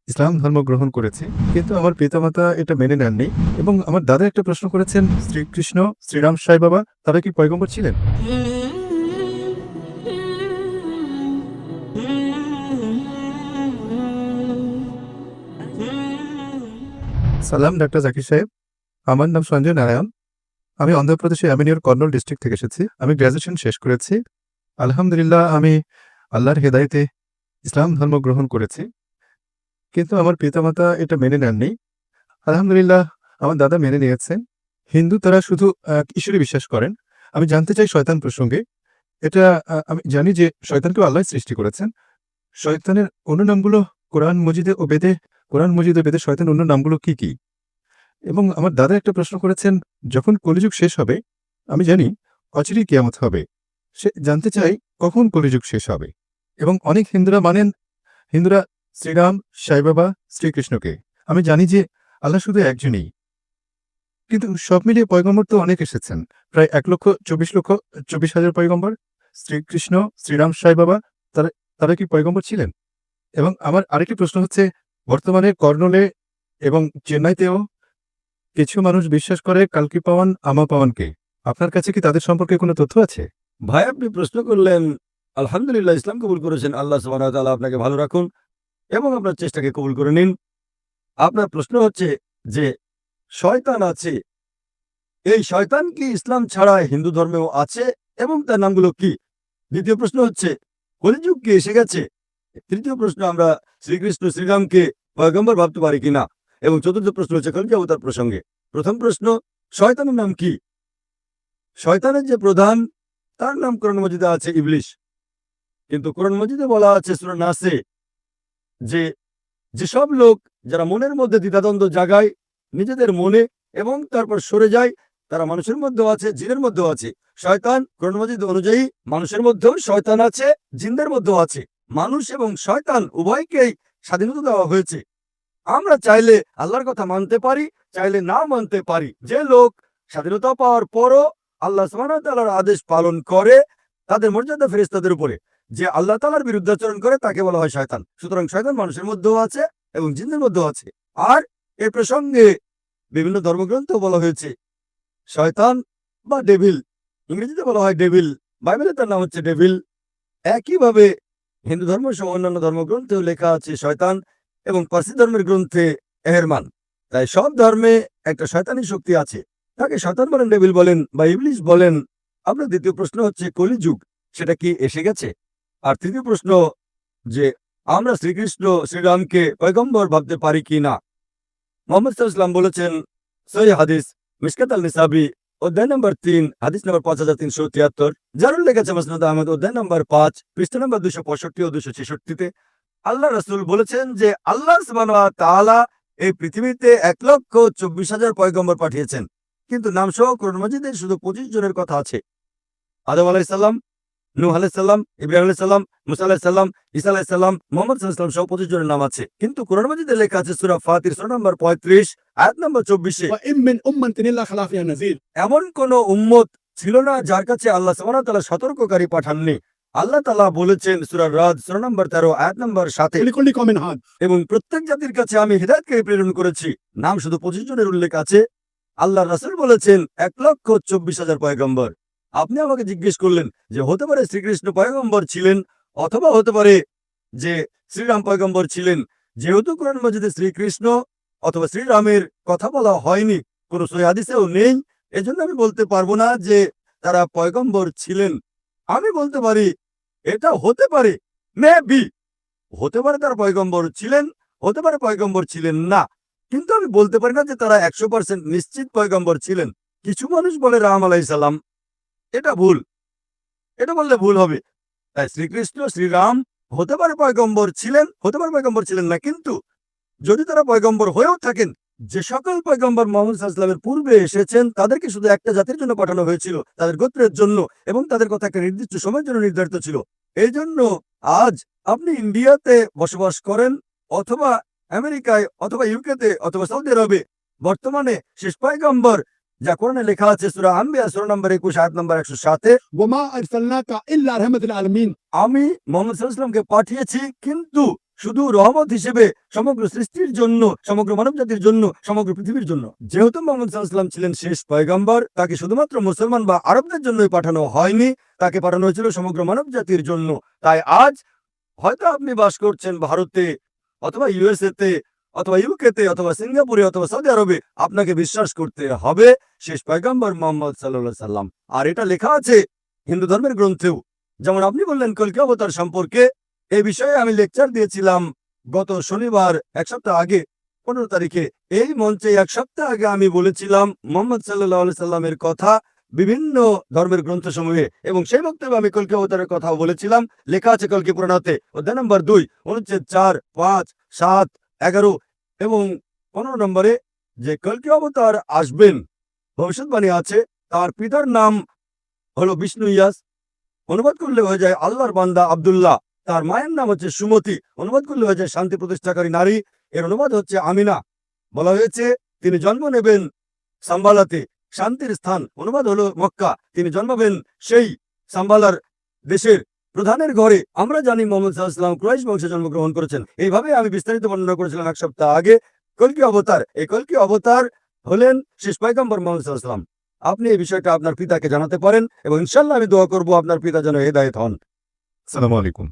ইসলাম ধর্ম গ্রহণ করেছি, কিন্তু আমার পিতামাতা এটা মেনে নেননি। এবং আমার দাদা একটা প্রশ্ন করেছেন, শ্রীকৃষ্ণ, শ্রীরাম সাই বাবা তারা কি পয়গম্বর ছিলেন? সালাম ডাক্তার জাকির সাহেব। আমার নাম সঞ্জয় নারায়ণ। আমি অন্ধ্রপ্রদেশে অ্যামিনিওর কর্নল ডিস্ট্রিক্ট থেকে এসেছি। আমি গ্র্যাজুয়েশন শেষ করেছি। আলহামদুলিল্লাহ, আমি আল্লাহর হেদায়েতে ইসলাম ধর্ম গ্রহণ করেছি, কিন্তু আমার পিতামাতা এটা মেনে নেননি। আলহামদুলিল্লাহ, আমার দাদা মেনে নিয়েছেন। হিন্দু তারা শুধু ঈশ্বরে বিশ্বাস করেন। আমি জানতে চাই শয়তান প্রসঙ্গে। এটা আমি জানি যে শয়তানকেও আল্লাহ সৃষ্টি করেছেন। শয়তানের অন্য নামগুলো কোরআন মজিদে ও বেদে, কোরআন মজিদ ও বেদে শয়তানের অন্য নামগুলো কি, কি? এবং আমার দাদা একটা প্রশ্ন করেছেন, যখন কলিযুগ শেষ হবে, আমি জানি অচিরেই কিয়ামত হবে। সে জানতে চাই কখন কলিযুগ শেষ হবে। এবং অনেক হিন্দুরা শ্রীরাম, সাই বাবা, শ্রীকৃষ্ণকে। আমি জানি যে আল্লাহ শুধু একজনই, কিন্তু সব মিলিয়ে পয়গম্বর তো অনেক এসেছেন। প্রায় 1,24,24,000 পয়গম্বর। শ্রীকৃষ্ণ, শ্রীরাম, সাই বাবা তারা তারা কি পয়গম্বর ছিলেন? এবং আমার আরেকটি প্রশ্ন হচ্ছে, বর্তমানে কর্নলে এবং চেন্নাইতেও কিছু মানুষ বিশ্বাস করে কালকি পাওয়ান, আমা পাওয়ানকে। আপনার কাছে কি তাদের সম্পর্কে কোনো তথ্য আছে? ভাই, আপনি প্রশ্ন করলেন। আলহামদুলিল্লাহ, ইসলাম কবুল করেছেন। আল্লাহ সুবহানাহু ওয়া তাআলা আপনাকে ভালো রাখুন এবং আপনার চেষ্টাকে কবুল করে নিন। আপনার প্রশ্ন হচ্ছে যে শয়তান আছে, এই শয়তান কি ইসলাম ছাড়া হিন্দু ধর্মেও আছে এবং তার নামগুলো কি? দ্বিতীয় প্রশ্ন হচ্ছে কলিযুগ কি এসে গেছে? তৃতীয় প্রশ্ন, আমরা শ্রীকৃষ্ণ শ্রীরামকে পয়গম্বর ভাবতে পারি কিনা? এবং চতুর্থ প্রশ্ন হচ্ছে কলকি অবতার প্রসঙ্গে। প্রথম প্রশ্ন, শয়তানের নাম কি? শয়তানের যে প্রধান, তার নাম কোরআন মজিদে আছে ইবলিশ। কিন্তু কোরআন মজিদে বলা আছে সূরা নাসে যে যেসব লোক যারা মনের মধ্যে দ্বিধাদ্বন্দ্ব জাগায় নিজেদের মনে এবং তারপর সরে যায়, তারা মানুষের মধ্যেও আছে, জিনের মধ্যেও আছে। শয়তান কোরআন মজিদ অনুযায়ী মানুষের মধ্যেও শয়তান আছে, জিনদের মধ্যেও আছে। মানুষ এবং শয়তান উভয়কেই স্বাধীনতা দেওয়া হয়েছে। আমরা চাইলে আল্লাহর কথা মানতে পারি, চাইলে না মানতে পারি। যে লোক স্বাধীনতা পাওয়ার পরও আল্লাহ সুবহানাহু ওয়া তাআলার আদেশ পালন করে, তাদের মর্যাদা ফেরেশতাদের উপরে। যে আল্লাহ তাআলার বিরুদ্ধাচরণ করে তাকে বলা হয় শয়তান। সুতরাং শয়তান মানুষের মধ্যেও আছে এবং জিনদের মধ্যেও আছে। আর এ প্রসঙ্গে বিভিন্ন ধর্মগ্রন্থ বলা হয়েছে শয়তান বা ডেভিল, ইংরেজিতে বলা হয় ডেভিল, বাইবেলে তার নাম হচ্ছে ডেভিল। একইভাবে হিন্দু ধর্ম সহ অন্যান্য ধর্মগ্রন্থেও লেখা আছে শয়তান, এবং পার্সি ধর্মের গ্রন্থে এহেরমান। তাই সব ধর্মে একটা শয়তানি শক্তি আছে, তাকে শয়তান বলেন, ডেভিল বলেন বা ইবলিশ বলেন। আপনার দ্বিতীয় প্রশ্ন হচ্ছে কলিযুগ সেটা কি এসে গেছে? আর তৃতীয় প্রশ্ন যে আমরা শ্রীকৃষ্ণ শ্রীরামকে পয়গম্বর ভাবতে পারি কি না? মোহাম্মদ সাল্লাল্লাহু আলাইহি ওয়াসাল্লাম বলেছেন, সহিহ হাদিস মিশকাত আল নিসাবি অধ্যায় নম্বর 3 হাদিস নম্বর 5373, যার উল্লেখ আছে মুসনাদ আহমদ অধ্যায় নম্বর 5 পৃষ্ঠা নম্বর 265 ও 266-তে। আল্লাহ রাসূল বলেছেন যে আল্লাহ সুবহানাহু ওয়া তাআলা এই পৃথিবীতে 1,24,000 পয়গম্বর পাঠিয়েছেন, কিন্তু নামসহ কোরআন মাজিদে শুধু 25 জনের কথা আছে। আদম আলাইহিস সালাম, নূহ আলাইহিস সালাম, ইব্রাহিম আলাইহিস সালাম, মুসা আলাইহিস সালাম, ঈসা আলাইহিস সালাম, মুহাম্মদ সাল্লাল্লাহু আলাইহি ওয়াসাল্লাম সহ 25 জনের নাম আছে। কিন্তু কোরআন মাজিদে লেখা আছে সূরা ফাতির সূরা নম্বর 35 আয়াত নম্বর 24-এ, وإن من أمة إلا خلا فيها نذير। এমন কোন উম্মত ছিল না যার কাছে আল্লাহ সুবহানাহু ওয়া তাআলা সতর্ককারী পাঠাননি। আল্লাহ তাআলা বলেছেন সূরা রাদ সূরা নম্বর 13 আয়াত নম্বর 7-এ, ولكل قوم هاد। এবং প্রত্যেক জাতির কাছে আমি হিদায়াতকারী প্রেরণ করেছি। নাম শুধু 25 জনের উল্লেখ আছে। আল্লাহ রাসূল বলেছেন 1,24,000 পয়গম্বর। আপনি আমাকে জিজ্ঞেস করলেন যে হতে পারে শ্রীকৃষ্ণ পয়গম্বর ছিলেন, অথবা হতে পারে যে শ্রীরাম পয়গম্বর ছিলেন। যেহেতু কোরআন মাজিদে শ্রীকৃষ্ণ অথবা শ্রীরামের কথা বলা হয়নি, কোনো সহিহ হাদিসেও নেই, এজন্য আমি বলতে পারবো না যে তারা পয়গম্বর ছিলেন। আমি বলতে পারি এটা হতে পারে, মেবি হতে পারে তারা পয়গম্বর ছিলেন, হতে পারে পয়গম্বর ছিলেন না। কিন্তু আমি বলতে পারি না যে তারা 100% নিশ্চিত পয়গম্বর ছিলেন। কিছু মানুষ বলে রাম আলাইহিস সালাম, এটা ভুল, এটা বললে ভুল হবে। তাই শ্রীকৃষ্ণ শ্রীরাম হতে পারে পয়গম্বর ছিলেন, হতে পারে পয়গম্বর ছিলেন না। কিন্তু যদি তারা পয়গম্বর হয়েও থাকেন, যে সকল পয়গম্বর মুহাম্মদ সাল্লাল্লাহু আলাইহি ওয়াসাল্লামের পূর্বে এসেছেন তাদেরকে শুধু একটা জাতির জন্য পাঠানো হয়েছিল, তাদের গোত্রের জন্য, এবং তাদের কথা একটা নির্দিষ্ট সময়ের জন্য নির্ধারিত ছিল। এই জন্য আজ আপনি ইন্ডিয়াতে বসবাস করেন, অথবা আমেরিকায়, অথবা ইউকেতে, অথবা সৌদি আরবে, বর্তমানে শেষ পয়গম্বর যা কোরআনে লেখা আছে সূরা আম্বিয়া সূরা নম্বর 21 আয়াত নম্বর 107-এ, وما أرسلناك إلا رحمة للعالمين। আমি মুহাম্মদ সাল্লাল্লাহু আলাইহি ওয়াসাল্লামকে পাঠিয়েছি কিন্তু শুধু রহমত হিসেবে সমগ্র সৃষ্টির জন্য, সমগ্র মানবজাতির জন্য, সমগ্র পৃথিবীর জন্য। যেহেতু মোহাম্মদ সাল্লাল্লাহু আলাইহি ওয়াসাল্লাম ছিলেন শেষ পয়গম্বর, তাকে শুধুমাত্র মুসলমান বা আরবদের জন্যই পাঠানো হয়নি, তাকে পাঠানো হয়েছিল সমগ্র মানবজাতির জন্য। তাই আজ হয়তো আপনি বাস করছেন ভারতে অথবা ইউএসএ তে অথবা ইউকেতে অথবা সিঙ্গাপুরে অথবা সৌদি আরবে, আপনাকে বিশ্বাস করতে হবে শেষ পয়গম্বর মুহাম্মদ সাল্লাল্লাহু আলাইহি সাল্লাম। আর এটা লেখা আছে হিন্দু ধর্মের গ্রন্থেও। যেমন আপনি বললেন কলকি অবতার সম্পর্কে, এই বিষয়ে আমি লেকচার দিয়েছিলাম গত শনিবার, এক সপ্তাহ আগে 15 তারিখে। এই মঞ্চে এক সপ্তাহ আগে আমি বলেছিলাম মুহাম্মদ সাল্লাল্লাহু আলাইহি সাল্লামের কথা বিভিন্ন ধর্মের গ্রন্থসমূহে, এবং সেই বক্তব্যে আমি কলকি অবতারের কথাও বলেছিলাম। লেখা আছে কলকি পুরাণাতে অধ্যায় নম্বর 2 অনুচ্ছেদ 4, 5, 7, 11 এবং 15 নম্বরে যে কলকি অবতার আসবেন, ভবিষ্যৎবাণী আছে। তার পিতার নাম হলো বিষ্ণু ইয়াস, অনুবাদ করলে হয়ে যায় আল্লাহর বান্দা আব্দুল্লাহ। তার মায়ের নাম হচ্ছে সুমতি, অনুবাদ করলে হয়ে যায় শান্তি প্রতিষ্ঠাকারী নারী। এর অনুবাদ হচ্ছে আমিনা। বলা হয়েছে তিনি জন্ম নেবেন সাম্বালাতে, শান্তির স্থান, অনুবাদ হলো মক্কা। তিনি জন্মাবেন সেই সাম্বালার দেশের প্রধানের ঘরে। আমরা জানি মুহাম্মদ সাল্লাল্লাহু আলাইহি ওয়াসাল্লাম কুরাইশ বংশে জন্মগ্রহণ করেছেন। এইভাবে আমি বিস্তারিত বর্ণনা করেছিলাম এক সপ্তাহ আগে। কলকি অবতার, এই কলকি অবতার হলেন শেষ পয়গম্বর মুহাম্মদ সাল্লাল্লাহু আলাইহি ওয়াসাল্লাম। আপনি এই বিষয়টা আপনার পিতাকে জানাতে পারেন, এবং ইনশাআল্লাহ আমি দোয়া করব আপনার পিতা যেন হেদায়েত হন। আসসালামু আলাইকুম।